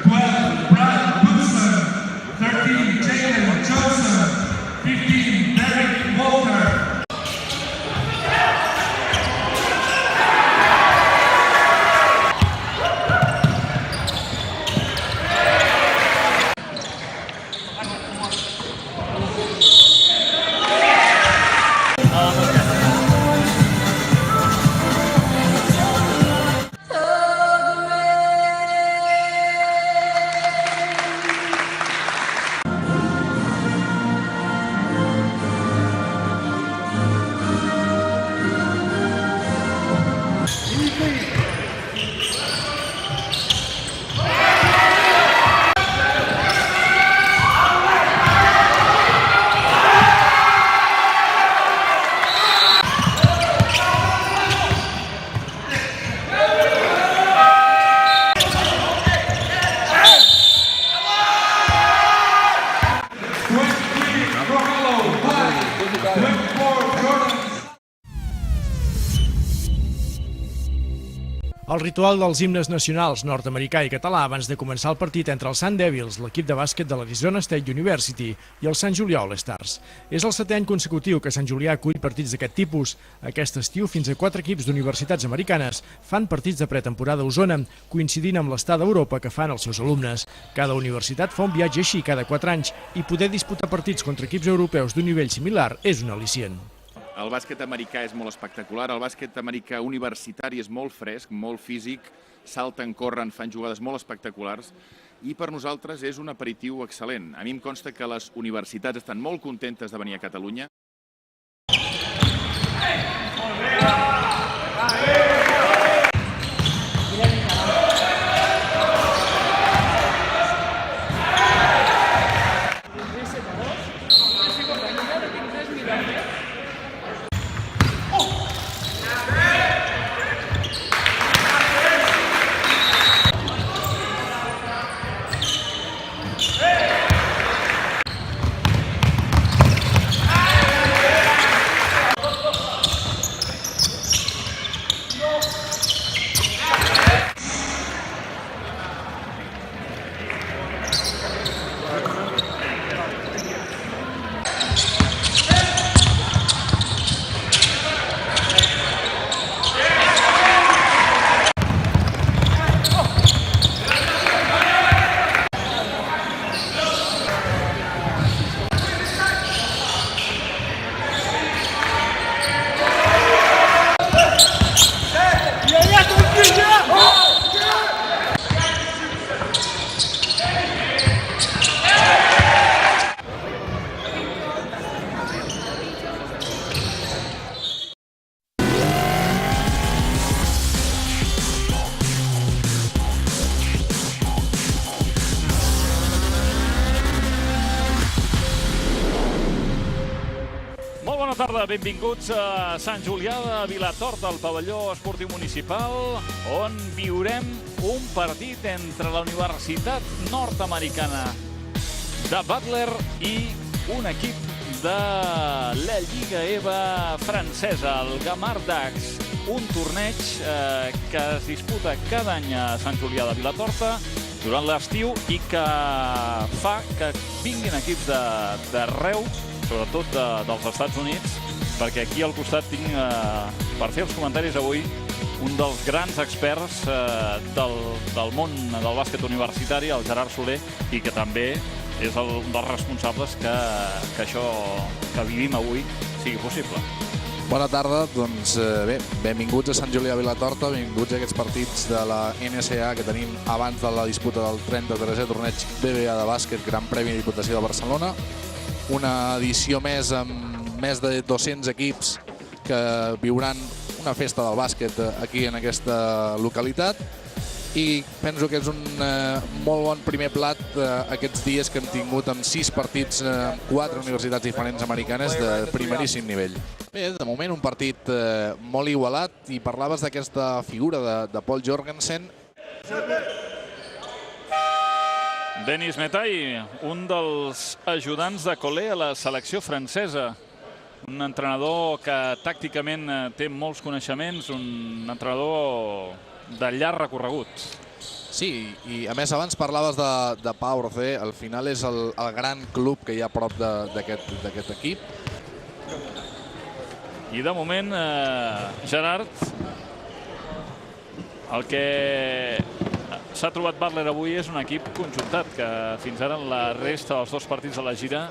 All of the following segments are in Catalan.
12, Brad Woodson. 13, Jacob Johnson. 15, Derek Walker. El ritual dels himnes nacionals nord-americà i català abans de començar el partit entre els Sun Devils, l'equip de bàsquet de l'Arizona State University, i el Sant Julià All-Stars. És el 7è any consecutiu que Sant Julià acull partits d'aquest tipus. Aquest estiu, fins a 4 equips d'universitats americanes fan partits de pretemporada a Osona, coincidint amb l'estada a Europa que fan els seus alumnes. Cada universitat fa un viatge així cada 4 anys i poder disputar partits contra equips europeus d'un nivell similar és un al·licient. El bàsquet americà és molt espectacular, el bàsquet americà universitari és molt fresc, molt físic, salten, corren, fan jugades molt espectaculars i per nosaltres és un aperitiu excel·lent. A mi em consta que les universitats estan molt contentes de venir a Catalunya. Bona tarda, benvinguts a Sant Julià de Vilatorta, al pavelló esportiu municipal, on viurem un partit entre la Universitat Nord-Americana de Butler i un equip de la Lliga EVA francesa, el Gamard Dax. Un torneig que es disputa cada any a Sant Julià de Vilatorta durant l'estiu i que fa que vinguin equips d'arreu, sobretot dels Estats Units, perquè aquí al costat tinc, per fer els comentaris avui, un dels grans experts del món del bàsquet universitari, el Gerard Soler, i que també és un dels responsables que això que vivim avui sigui possible. Bona tarda, doncs bé, benvinguts a Sant Julià de Vilatorta, benvinguts a aquests partits de la NCAA que tenim abans de la disputa del 33è torneig BBA de bàsquet, Gran Premi de Diputació de Barcelona. Una edició més amb més de 200 equips que viuran una festa del bàsquet aquí en aquesta localitat i penso que és un molt bon primer plat aquests dies que hem tingut amb 6 partits en 4 universitats diferents americanes de primeríssim nivell. Bé, de moment un partit molt igualat i parlaves d'aquesta figura de Paul Jorgensen. Denis Metai, un dels ajudants de Collet a la selecció francesa. Un entrenador que tàcticament té molts coneixements, un entrenador de llarg recorregut. Sí, i a més abans parlaves de Pau Rocer, al final és el gran club que hi ha a prop d'aquest equip. I de moment, Gerard, el que s'ha trobat Butler avui és un equip conjuntat, que fins ara en la resta dels 2 partits de la gira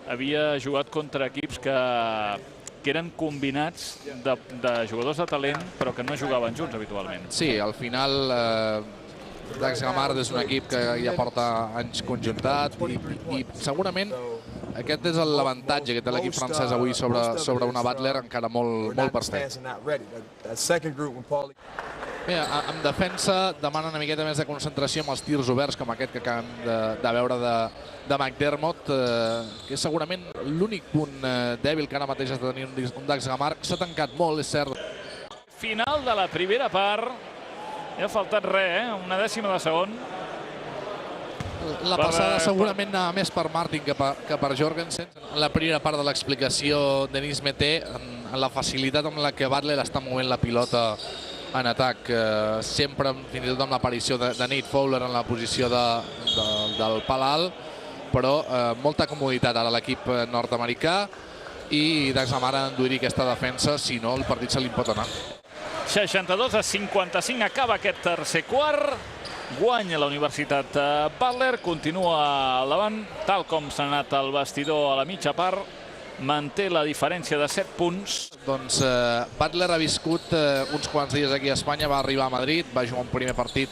havia jugat contra equips que eren combinats de jugadors de talent, però que no jugaven junts habitualment. Sí, al final Dax Gamard és un equip que ja porta anys conjuntat i segurament aquest és l'avantatge que té l'equip francès avui sobre una Butler encara molt per fer. Bé, en defensa demana una miqueta més de concentració amb els tirs oberts com aquest que acabem de veure de McDermott, que és segurament l'únic punt dèbil que ara mateix has de tenir un Dax Gamard. S'ha tancat molt, és cert. Final de la primera part. Ja ha faltat res, una dècima de segon. La passada segurament anava més per Martin que per Jorgensen. En la primera part de l'explicació, Denis Meté, en la facilitat amb la que Butler està movent la pilota en atac, sempre fins i tot amb l'aparició de Nate Fowler en la posició del pal alt, però molta comoditat ara l'equip nord-americà i Dax Gamard ha d'endurir aquesta defensa, si no el partit se li pot anar. 62-55 acaba aquest tercer quart. Guanya la Universitat Butler, continua al davant, tal com s'ha anat al vestidor a la mitja part. Manté la diferència de 7 punts. Doncs Butler ha viscut uns quants dies aquí a Espanya, va arribar a Madrid, va jugar un primer partit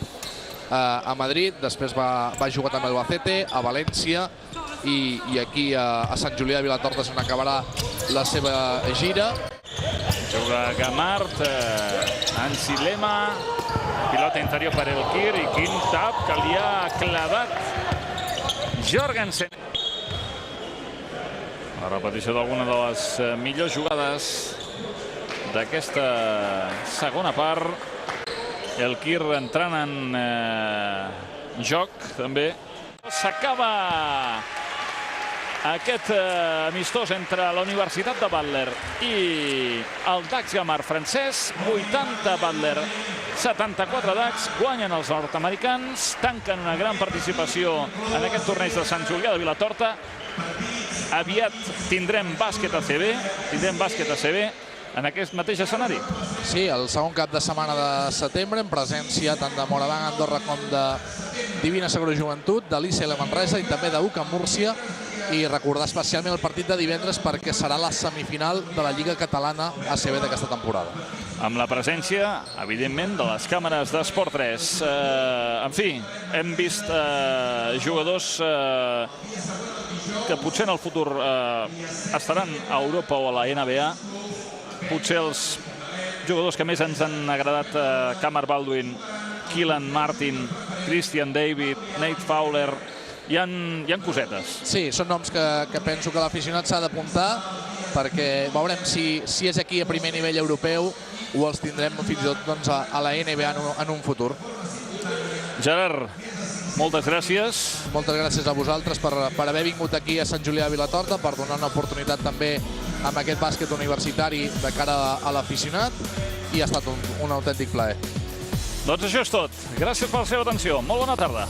a Madrid, després va jugar també al Albacete, a València i aquí a Sant Julià de Vilatorta on acabarà la seva gira. Juga Gamard, Nancy Lema, pilota interior per el Kir i quin tap que li ha clavat Jorgensen. La repetició d'alguna de les millors jugades d'aquesta segona part. El Kir entrant en joc també. S'acaba aquest amistós entre la Universitat de Butler i el Dax Gamard francès. 80 Butler, 74 Dax. Guanyen els nord-americans, tanquen una gran participació en aquest torneig de Sant Julià de Vilatorta. Aviat tindrem bàsquet ACB en aquest mateix escenari. Sí, el segon cap de setmana de setembre, en presència tant de Moraván Andorra com de Divina Segura Joventut, de l'ICL Manresa i també d'UCAM Múrcia. I recordar especialment el partit de divendres perquè serà la semifinal de la Lliga Catalana ACB d'aquesta temporada. Amb la presència, evidentment, de les càmeres d'Esport 3. En fi, hem vist jugadors que potser en el futur estaran a Europa o a la NBA. Potser els jugadors que més ens han agradat, Kamar Baldwin, Keelan Martin, Christian David, Nate Fowler, hi ha cosetes. Sí, són noms que penso que l'aficionat s'ha d'apuntar perquè veurem si és aquí a primer nivell europeu o els tindrem fins i tot a la NBA en un futur. Gerard, moltes gràcies. Moltes gràcies a vosaltres per haver vingut aquí a Sant Julià de Vilatorta, per donar una oportunitat també amb aquest bàsquet universitari de cara a l'aficionat i ha estat un autèntic plaer. Doncs això és tot. Gràcies per la seva atenció. Molt bona tarda.